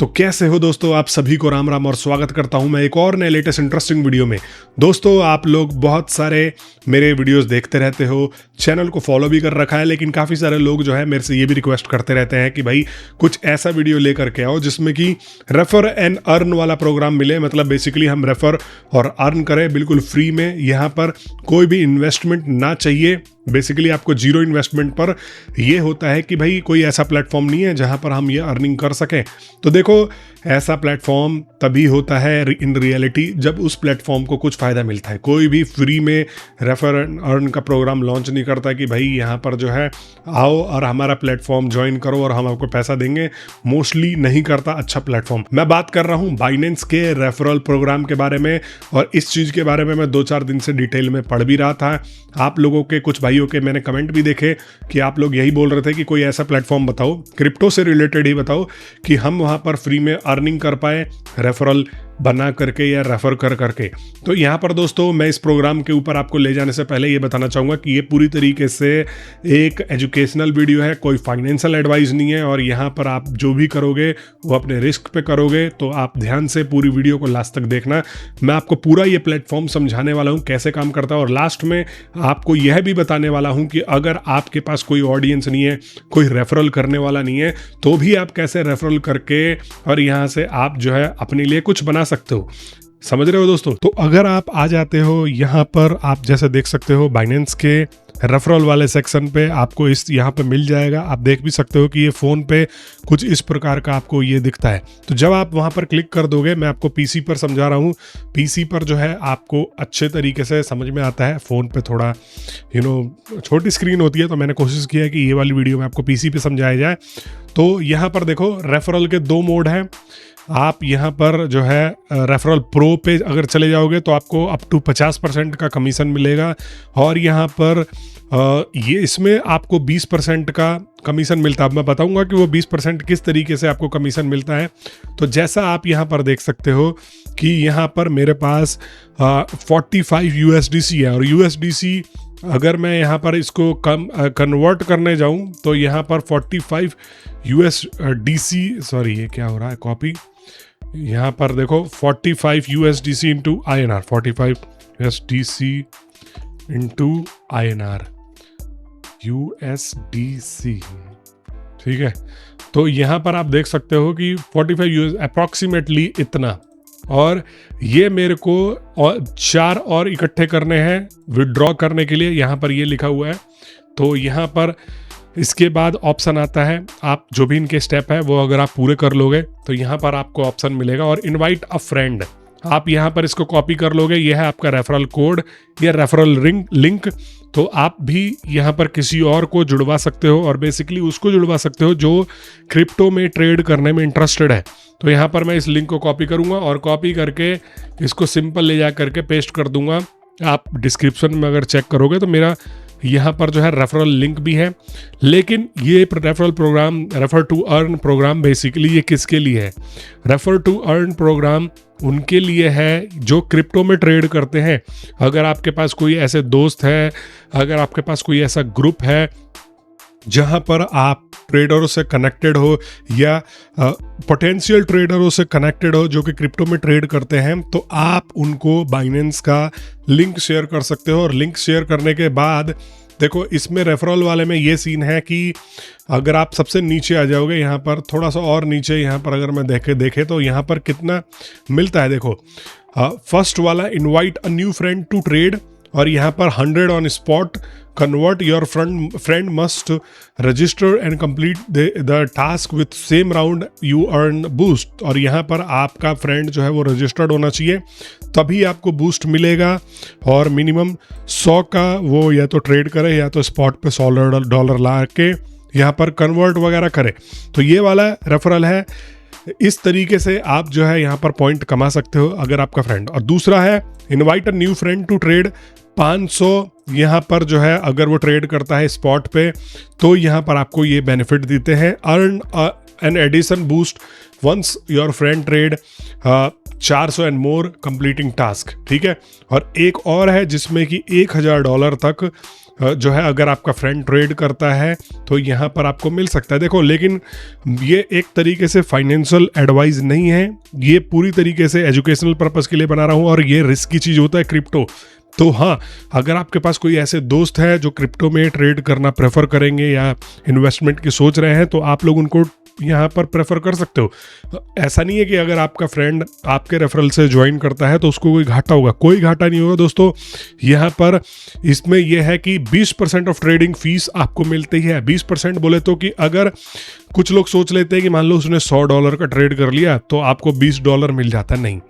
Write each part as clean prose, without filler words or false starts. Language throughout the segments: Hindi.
तो कैसे हो दोस्तों, आप सभी को राम राम और स्वागत करता हूं मैं एक और नए लेटेस्ट इंटरेस्टिंग वीडियो में। दोस्तों, आप लोग बहुत सारे मेरे वीडियोस देखते रहते हो, चैनल को फॉलो भी कर रखा है, लेकिन काफ़ी सारे लोग जो है मेरे से ये भी रिक्वेस्ट करते रहते हैं कि भाई कुछ ऐसा वीडियो लेकर के आओ जिसमें कि रेफर एंड अर्न वाला प्रोग्राम मिले। मतलब बेसिकली हम रेफर और अर्न करें बिल्कुल फ्री में, यहाँ पर कोई भी इन्वेस्टमेंट ना चाहिए। बेसिकली आपको जीरो इन्वेस्टमेंट पर ये होता है कि भाई कोई ऐसा प्लेटफॉर्म नहीं है जहां पर हम ये अर्निंग कर सकें। तो देखो, ऐसा प्लेटफॉर्म तभी होता है इन रियलिटी जब उस प्लेटफॉर्म को कुछ फ़ायदा मिलता है। कोई भी फ्री में रेफर एंड अर्न का प्रोग्राम लॉन्च नहीं करता कि भाई यहाँ पर जो है आओ और हमारा प्लेटफॉर्म ज्वाइन करो और हम आपको पैसा देंगे। मोस्टली नहीं करता अच्छा प्लेटफॉर्म। मैं बात कर रहा हूँ बाइनेंस के रेफरल प्रोग्राम के बारे में, और इस चीज़ के बारे में मैं 2-4 दिन से डिटेल में पढ़ भी रहा था। आप लोगों के कुछ भाइयों के मैंने कमेंट भी देखे कि आप लोग यही बोल रहे थे कि कोई ऐसा प्लेटफॉर्म बताओ, क्रिप्टो से रिलेटेड ही बताओ, कि हम वहाँ पर फ्री में अर्निंग कर पाए रेफरल बना करके या रेफर कर करके। तो यहाँ पर दोस्तों, मैं इस प्रोग्राम के ऊपर आपको ले जाने से पहले ये बताना चाहूँगा कि ये पूरी तरीके से एक एजुकेशनल वीडियो है, कोई फाइनेंशियल एडवाइस नहीं है। और यहाँ पर आप जो भी करोगे वो अपने रिस्क पे करोगे, तो आप ध्यान से पूरी वीडियो को लास्ट तक देखना। मैं आपको पूरा ये प्लेटफॉर्म समझाने वाला हूँ कैसे काम करता है, और लास्ट में आपको यह भी बताने वाला हूँ कि अगर आपके पास कोई ऑडियंस नहीं है, कोई रेफरल करने वाला नहीं है, तो भी आप कैसे रेफरल करके और यहाँ से आप जो है अपने लिए कुछ बना सकते हो। समझ रहे हो दोस्तों? तो अगर आप आ जाते हो यहाँ पर, आप जैसे देख सकते हो बाइनेंस के रेफरल वाले सेक्शन पे आपको इस यहाँ पे मिल जाएगा। आप देख भी सकते हो कि ये फ़ोन पे कुछ इस प्रकार का आपको ये दिखता है। तो जब आप वहाँ पर क्लिक कर दोगे, मैं आपको पीसी पर समझा रहा हूँ, पीसी पर जो है आपको अच्छे तरीके से समझ में आता है। फ़ोन पे थोड़ा छोटी स्क्रीन होती है, तो मैंने कोशिश किया है कि ये वाली वीडियो में आपको पीसी पे समझाया जाए। तो यहाँ पर देखो, रेफरल के 2 मोड हैं। आप यहाँ पर जो है रेफरल प्रो पे अगर चले जाओगे तो आपको अप टू 50% का कमीशन मिलेगा, और यहाँ पर ये इसमें आपको 20% का कमीशन मिलता है। अब मैं बताऊंगा कि वो 20% किस तरीके से आपको कमीशन मिलता है। तो जैसा आप यहाँ पर देख सकते हो कि यहाँ पर मेरे पास 45 USDC है, और USDC अगर मैं यहाँ पर इसको कन्वर्ट करने जाऊँ तो यहाँ पर 45 USDC, सॉरी ये क्या हो रहा है कॉपी, यहाँ पर देखो 45 USDC into INR, 45 USDC into INR USDC, ठीक है। तो यहाँ पर आप देख सकते हो कि 45 US अप्रॉक्सीमेटली इतना, और ये मेरे को 4 और इकट्ठे करने हैं विड्रॉ करने के लिए। यहाँ पर ये लिखा हुआ है। तो यहाँ पर इसके बाद ऑप्शन आता है, आप जो भी इनके स्टेप है वो अगर आप पूरे कर लोगे तो यहाँ पर आपको ऑप्शन मिलेगा, और इनवाइट अ फ्रेंड, आप यहाँ पर इसको कॉपी कर लोगे। यह है आपका रेफरल कोड या रेफरल लिंक। तो आप भी यहाँ पर किसी और को जुड़वा सकते हो, और बेसिकली उसको जुड़वा सकते हो जो क्रिप्टो में ट्रेड करने में इंटरेस्टेड है। तो यहाँ पर मैं इस लिंक को कॉपी करूँगा, और कॉपी करके इसको सिंपल ले जा करके पेस्ट कर दूंगा। आप डिस्क्रिप्शन में अगर चेक करोगे तो मेरा यहाँ पर जो है रेफरल लिंक भी है। लेकिन ये referral program, refer to earn program, basically ये किसके लिए है? रेफर टू अर्न प्रोग्राम उनके लिए है जो क्रिप्टो में ट्रेड करते हैं। अगर आपके पास कोई ऐसे दोस्त है, अगर आपके पास कोई ऐसा ग्रुप है जहां पर आप ट्रेडरों से कनेक्टेड हो या पोटेंशियल ट्रेडरों से कनेक्टेड हो जो कि क्रिप्टो में ट्रेड करते हैं, तो आप उनको बाइनेंस का लिंक शेयर कर सकते हो। और लिंक शेयर करने के बाद देखो, इसमें रेफरल वाले में ये सीन है कि अगर आप सबसे नीचे आ जाओगे, यहाँ पर थोड़ा सा और नीचे, यहाँ पर अगर मैं देखे तो यहाँ पर कितना मिलता है। देखो, फर्स्ट वाला invite a new friend to trade, और यहाँ पर 100 on spot, convert your friend must register and complete the task with same round you earn boost. और यहाँ पर आपका फ्रेंड जो है वो रजिस्टर्ड होना चाहिए, तभी आपको बूस्ट मिलेगा। और मिनिमम 100 का वो या तो ट्रेड करे या तो स्पॉट पे $100 ला के यहाँ पर कन्वर्ट वगैरह करे। तो ये वाला रेफरल है। इस तरीके से आप जो है यहाँ पर पॉइंट कमा सकते हो अगर आपका फ्रेंड। और दूसरा है invite a new friend to trade, 500 यहाँ पर जो है अगर वो ट्रेड करता है स्पॉट पे, तो यहाँ पर आपको ये बेनिफिट देते हैं। Earn an addition boost once your friend trade 400 and more completing task, ठीक है। और एक और है जिसमें कि $1000 तक जो है अगर आपका फ्रेंड ट्रेड करता है तो यहाँ पर आपको मिल सकता है। देखो, लेकिन ये एक तरीके से फाइनेंशियल एडवाइस नहीं है, ये पूरी तरीके से एजुकेशनल पर्पस के लिए बना रहा हूँ, और ये रिस्की चीज़ होता है क्रिप्टो। तो हाँ, अगर आपके पास कोई ऐसे दोस्त है जो क्रिप्टो में ट्रेड करना प्रेफर करेंगे या इन्वेस्टमेंट की सोच रहे हैं, तो आप लोग उनको यहाँ पर प्रेफर कर सकते हो। ऐसा नहीं है कि अगर आपका फ्रेंड आपके रेफरल से ज्वाइन करता है तो उसको कोई घाटा होगा, कोई घाटा नहीं होगा दोस्तों। यहाँ पर इसमें यह है कि 20% ऑफ ट्रेडिंग फीस आपको मिलती है। 20% बोले तो कि अगर कुछ लोग सोच लेते हैं कि मान लो उसने $100 का ट्रेड कर लिया तो आपको $20 मिल जाता, नहीं।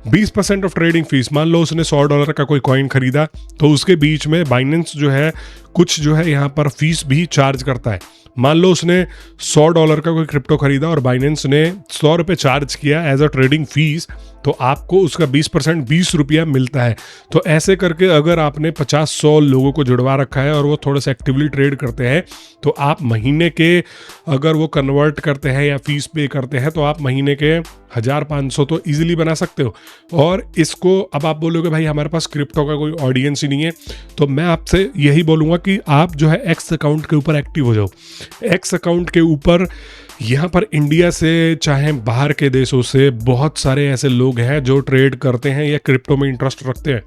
20% ऑफ ट्रेडिंग फीस, मान लो उसने $100 का कोई कॉइन खरीदा तो उसके बीच में बाइनेंस जो है कुछ जो है यहाँ पर फीस भी चार्ज करता है। मान लो उसने $100 का कोई क्रिप्टो खरीदा और बाइनेंस ने ₹100 चार्ज किया एज अ ट्रेडिंग फीस, तो आपको उसका 20% ₹20 मिलता है। तो ऐसे करके अगर आपने 50-100 लोगों को जुड़वा रखा है और वो थोड़े से एक्टिवली ट्रेड करते हैं, तो आप महीने के, अगर वो कन्वर्ट करते हैं या फीस पे करते हैं, तो आप महीने के 1500 तो इजीली बना सकते हो। और इसको अब आप बोलोगे भाई हमारे पास क्रिप्टो का कोई ऑडियंस ही नहीं है, तो मैं आपसे यही बोलूँगा कि आप जो है एक्स अकाउंट के ऊपर एक्टिव हो जाओ। एक्स अकाउंट के ऊपर यहाँ पर इंडिया से चाहे बाहर के देशों से बहुत सारे ऐसे लोग हैं जो ट्रेड करते हैं या क्रिप्टो में इंटरेस्ट रखते हैं।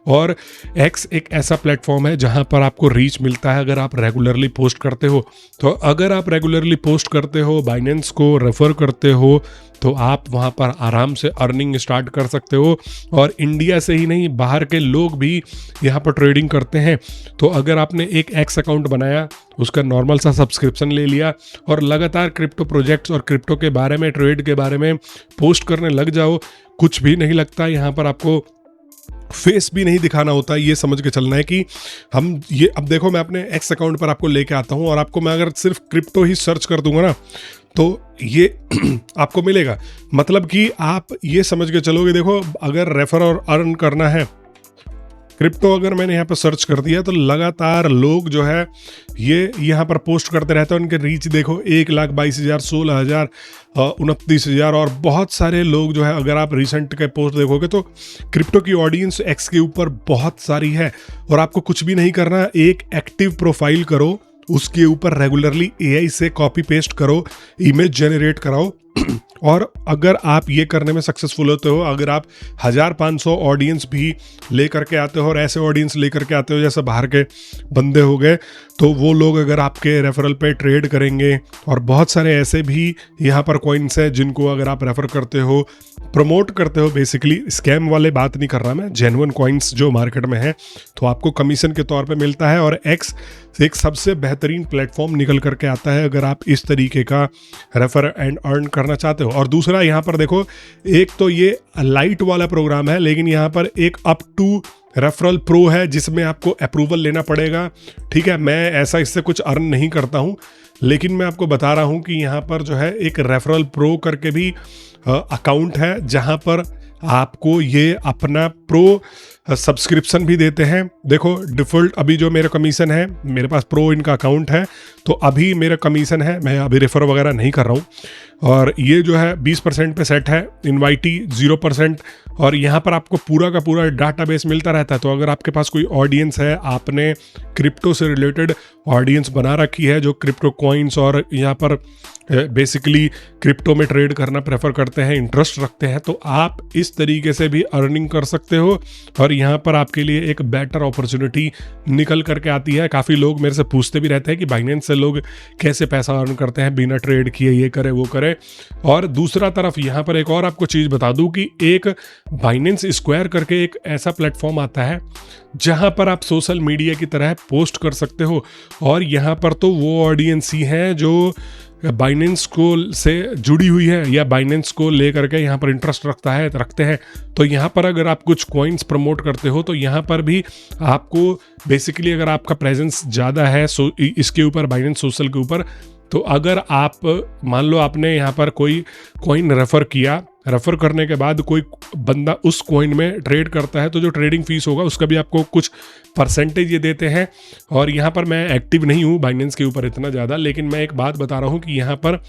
और एक्स एक ऐसा प्लेटफॉर्म है जहाँ पर आपको रीच मिलता है अगर आप रेगुलरली पोस्ट करते हो। तो अगर आप रेगुलरली पोस्ट करते हो, बाइनेंस को रेफर करते हो, तो आप वहाँ पर आराम से अर्निंग स्टार्ट कर सकते हो। और इंडिया से ही नहीं, बाहर के लोग भी यहाँ पर ट्रेडिंग करते हैं। तो अगर आपने एक एक्स अकाउंट बनाया, उसका नॉर्मल सा सब्सक्रिप्शन ले लिया और लगातार क्रिप्टो प्रोजेक्ट्स और क्रिप्टो के बारे में, ट्रेड के बारे में पोस्ट करने लग जाओ, कुछ भी नहीं लगता। यहाँ पर आपको फेस भी नहीं दिखाना होता, ये समझ के चलना है कि हम ये, अब देखो मैं अपने एक्स अकाउंट पर आपको लेके आता हूँ और आपको मैं अगर सिर्फ क्रिप्टो ही सर्च कर दूंगा ना, तो ये आपको मिलेगा। मतलब कि आप ये समझ के चलोगे, देखो अगर रेफर और अर्न करना है क्रिप्टो, अगर मैंने यहाँ पर सर्च कर दिया तो लगातार लोग जो है ये यहाँ पर पोस्ट करते रहते हैं। उनके रीच देखो 1,22,000, 16,000, 29,000 और बहुत सारे लोग जो है, अगर आप रिसेंट के पोस्ट देखोगे तो क्रिप्टो की ऑडियंस एक्स के ऊपर बहुत सारी है। और आपको कुछ भी नहीं करना, एक एक्टिव प्रोफाइल करो, उसके ऊपर रेगुलरली एआई से कॉपी पेस्ट करो, इमेज जनरेट कराओ। और अगर आप ये करने में सक्सेसफुल होते हो, अगर आप 1500 ऑडियंस भी लेकर के आते हो और ऐसे ऑडियंस लेकर के आते हो जैसे बाहर के बंदे हो गए, तो वो लोग अगर आपके रेफरल पे ट्रेड करेंगे। और बहुत सारे ऐसे भी यहाँ पर कॉइन्स हैं जिनको अगर आप रेफर करते हो, प्रमोट करते हो, बेसिकली स्कैम वाले बात नहीं कर रहा मैं, जेन्युइन कॉइन्स जो मार्केट में है, तो आपको कमीशन के तौर पे मिलता है। और एक्स एक सबसे बेहतरीन प्लेटफॉर्म निकल करके आता है अगर आप इस तरीके का रेफर एंड अर्न करना चाहते हो। और दूसरा, यहाँ पर देखो, एक तो ये लाइट वाला प्रोग्राम है, लेकिन यहाँ पर एक अप टू रेफरल प्रो है जिसमें आपको अप्रूवल लेना पड़ेगा। ठीक है, मैं ऐसा इससे कुछ अर्न नहीं करता हूँ, लेकिन मैं आपको बता रहा हूँ कि यहाँ पर जो है एक रेफरल प्रो करके भी अकाउंट है जहाँ पर आपको ये अपना प्रो सब्सक्रिप्शन भी देते हैं। देखो डिफ़ॉल्ट अभी जो मेरा कमीशन है, मेरे पास प्रो इनका अकाउंट है, तो अभी मेरा कमीशन है, मैं अभी रेफर वगैरह नहीं कर रहा हूँ। और ये जो है 20% पे सेट है, इनवाइटी 0%। और यहाँ पर आपको पूरा का पूरा डाटाबेस मिलता रहता है। तो अगर आपके पास कोई ऑडियंस है, आपने क्रिप्टो से रिलेटेड ऑडियंस बना रखी है जो क्रिप्टो कॉइन्स और यहाँ पर बेसिकली क्रिप्टो में ट्रेड करना प्रेफर करते हैं, इंटरेस्ट रखते हैं, तो आप इस तरीके से भी अर्निंग कर सकते हो। और यहाँ पर आपके लिए एक बेटर अपॉर्चुनिटी निकल करके आती है। काफ़ी लोग मेरे से पूछते भी रहते हैं कि बाइनेंस से लोग कैसे पैसा अर्न करते हैं बिना ट्रेड किए, ये करे वो करे। और दूसरा तरफ यहाँ पर एक और आपको चीज़ बता दूँ कि एक बाइनेंस स्क्वायर करके एक ऐसा प्लेटफॉर्म आता है जहाँ पर आप सोशल मीडिया की तरह पोस्ट कर सकते हो। और यहाँ पर तो वो ऑडियंस ही है जो बाइनेंस को से जुड़ी हुई है या बाइनेंस को लेकर के यहाँ पर इंटरेस्ट रखते हैं। तो यहाँ पर अगर आप कुछ कॉइन्स प्रमोट करते हो तो यहाँ पर भी आपको बेसिकली, अगर आपका प्रेजेंस ज़्यादा है इसके ऊपर, बाइनेंस सोशल के ऊपर, तो अगर आप मान लो आपने यहाँ पर कोई कॉइन रेफर किया, रेफर करने के बाद कोई बंदा उस कॉइन में ट्रेड करता है, तो जो ट्रेडिंग फीस होगा उसका भी आपको कुछ परसेंटेज ये देते हैं। और यहाँ पर मैं एक्टिव नहीं हूँ बाइनेंस के ऊपर इतना ज़्यादा, लेकिन मैं एक बात बता रहा हूँ कि यहाँ पर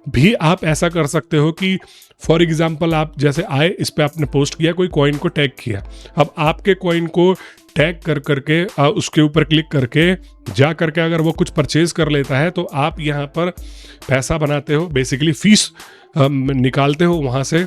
भी आप ऐसा कर सकते हो कि फॉर एग्जांपल आप जैसे आए, इस पर आपने पोस्ट किया, कोई कॉइन को टैग किया, अब आपके कॉइन को टैग कर करके उसके ऊपर क्लिक करके जा करके अगर वो कुछ परचेज कर लेता है तो आप यहाँ पर पैसा बनाते हो, बेसिकली फीस निकालते हो वहाँ से,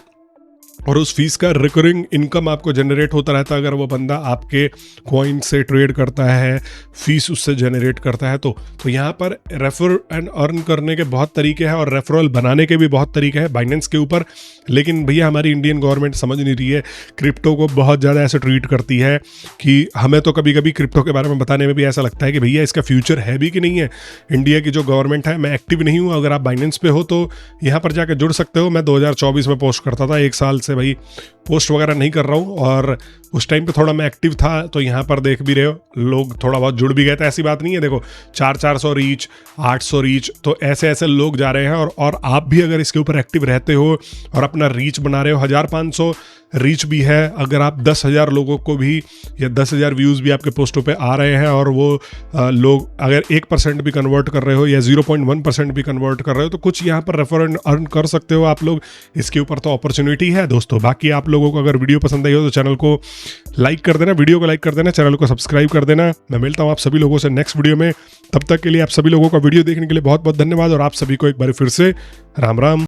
और उस फीस का रिकरिंग इनकम आपको जनरेट होता रहता है। अगर वो बंदा आपके कॉइन से ट्रेड करता है, फीस उससे जनरेट करता है, तो यहाँ पर रेफर एंड अर्न करने के बहुत तरीके हैं और रेफरल बनाने के भी बहुत तरीके हैं बाइनेंस के ऊपर। लेकिन भैया हमारी इंडियन गवर्नमेंट समझ नहीं रही है, क्रिप्टो को बहुत ज़्यादा ऐसे ट्रीट करती है कि हमें तो कभी कभी क्रिप्टो के बारे में बताने में भी ऐसा लगता है कि भैया इसका फ्यूचर है भी कि नहीं है। इंडिया की जो गवर्नमेंट है, मैं एक्टिव नहीं हूँ, अगर आप बाइनेंस पे हो तो यहाँ पर जाकर जुड़ सकते हो। मैं 2024 में पोस्ट करता था, 1 साल से भाई पोस्ट वगैरह नहीं कर रहा हूँ, और उस टाइम पे थोड़ा मैं एक्टिव था, तो यहाँ पर देख भी रहे हो लोग थोड़ा बहुत जुड़ भी गए थे। ऐसी बात नहीं है, देखो 400 रीच, 800 रीच, तो ऐसे ऐसे लोग जा रहे हैं। और आप भी अगर इसके ऊपर एक्टिव रहते हो और अपना रीच बना रहे हो, 1500 रीच भी है, अगर आप 10,000 लोगों को भी या 10,000 व्यूज़ भी आपके पोस्टों पे आ रहे हैं, और वो लोग अगर 1% भी कन्वर्ट कर रहे हो या 0.1% भी कन्वर्ट कर रहे हो, तो कुछ यहाँ पर रेफर एंड अर्न कर सकते हो आप लोग। इसके ऊपर तो अपॉर्चुनिटी है दोस्तों। बाकी आप लोगों को अगर वीडियो पसंद आई हो तो चैनल को लाइक कर देना, वीडियो को लाइक कर देना, चैनल को सब्सक्राइब कर देना। मैं मिलता हूँ आप सभी लोगों से नेक्स्ट वीडियो में। तब तक के लिए आप सभी लोगों का वीडियो देखने के लिए बहुत बहुत धन्यवाद, और आप सभी को एक बार फिर से राम राम।